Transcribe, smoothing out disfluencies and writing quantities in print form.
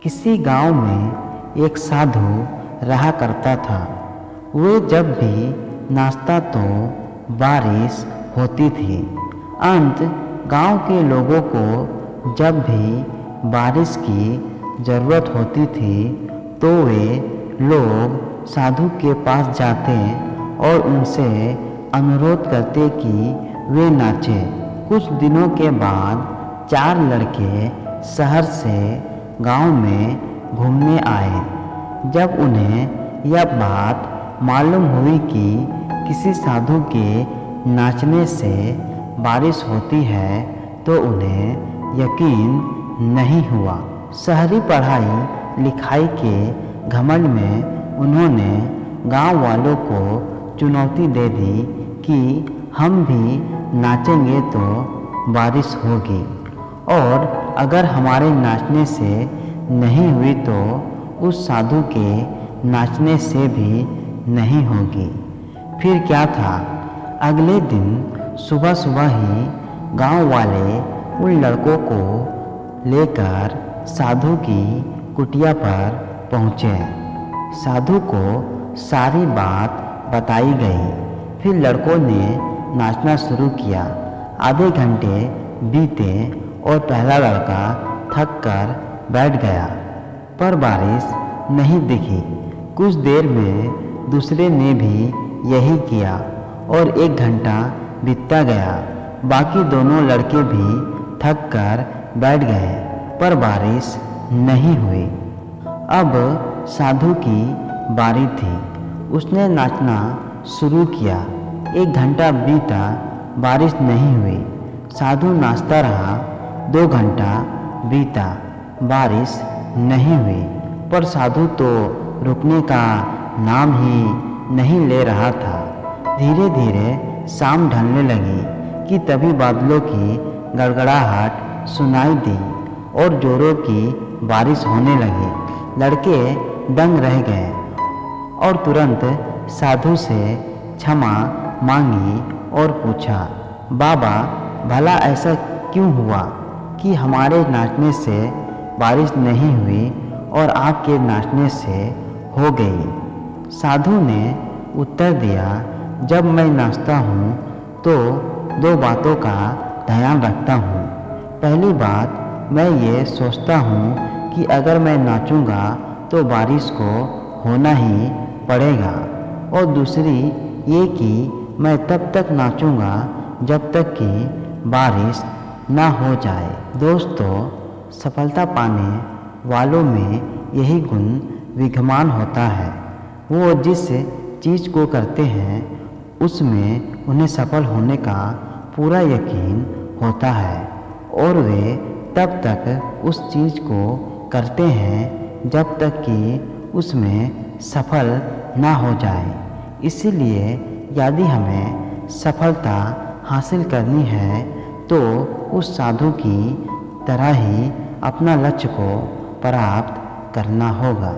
किसी गांव में एक साधु रहा करता था। वे जब भी नाचता तो बारिश होती थी। अंत गांव के लोगों को जब भी बारिश की ज़रूरत होती थी तो वे लोग साधु के पास जाते और उनसे अनुरोध करते कि वे नाचे। कुछ दिनों के बाद 4 लड़के शहर से गांव में घूमने आए। जब उन्हें यह बात मालूम हुई कि किसी साधु के नाचने से बारिश होती है तो उन्हें यकीन नहीं हुआ। शहरी पढ़ाई लिखाई के घमंड में उन्होंने गांव वालों को चुनौती दे दी कि हम भी नाचेंगे तो बारिश होगी, और अगर हमारे नाचने से नहीं हुई तो उस साधु के नाचने से भी नहीं होगी। फिर क्या था, अगले दिन सुबह सुबह ही गांव वाले उन लड़कों को लेकर साधु की कुटिया पर पहुँचे। साधु को सारी बात बताई गई। फिर लड़कों ने नाचना शुरू किया। आधे घंटे बीते और पहला लड़का थक कर बैठ गया, पर बारिश नहीं दिखी। कुछ देर में दूसरे ने भी यही किया और 1 घंटा बीतता गया। बाकी दोनों लड़के भी थक कर बैठ गए, पर बारिश नहीं हुई। अब साधु की बारी थी। उसने नाचना शुरू किया। 1 घंटा बीता, बारिश नहीं हुई। साधु नाचता रहा। 2 घंटा बीता, बारिश नहीं हुई। पर साधु तो रुकने का नाम ही नहीं ले रहा था। धीरे धीरे शाम ढलने लगी कि तभी बादलों की गड़गड़ाहट सुनाई दी और जोरों की बारिश होने लगी। लड़के दंग रह गए और तुरंत साधु से क्षमा मांगी और पूछा, बाबा भला ऐसा क्यों हुआ कि हमारे नाचने से बारिश नहीं हुई और आपके नाचने से हो गई? साधु ने उत्तर दिया, जब मैं नाचता हूँ तो 2 बातों का ध्यान रखता हूँ। पहली बात, मैं ये सोचता हूँ कि अगर मैं नाचूंगा तो बारिश को होना ही पड़ेगा, और दूसरी ये कि मैं तब तक नाचूंगा जब तक कि बारिश ना हो जाए। दोस्तों, सफलता पाने वालों में यही गुण विद्यमान होता है। वो जिस चीज़ को करते हैं उसमें उन्हें सफल होने का पूरा यकीन होता है, और वे तब तक उस चीज़ को करते हैं जब तक कि उसमें सफल ना हो जाए। इसीलिए यदि हमें सफलता हासिल करनी है तो उस साधु की तरह ही अपना लक्ष्य को प्राप्त करना होगा।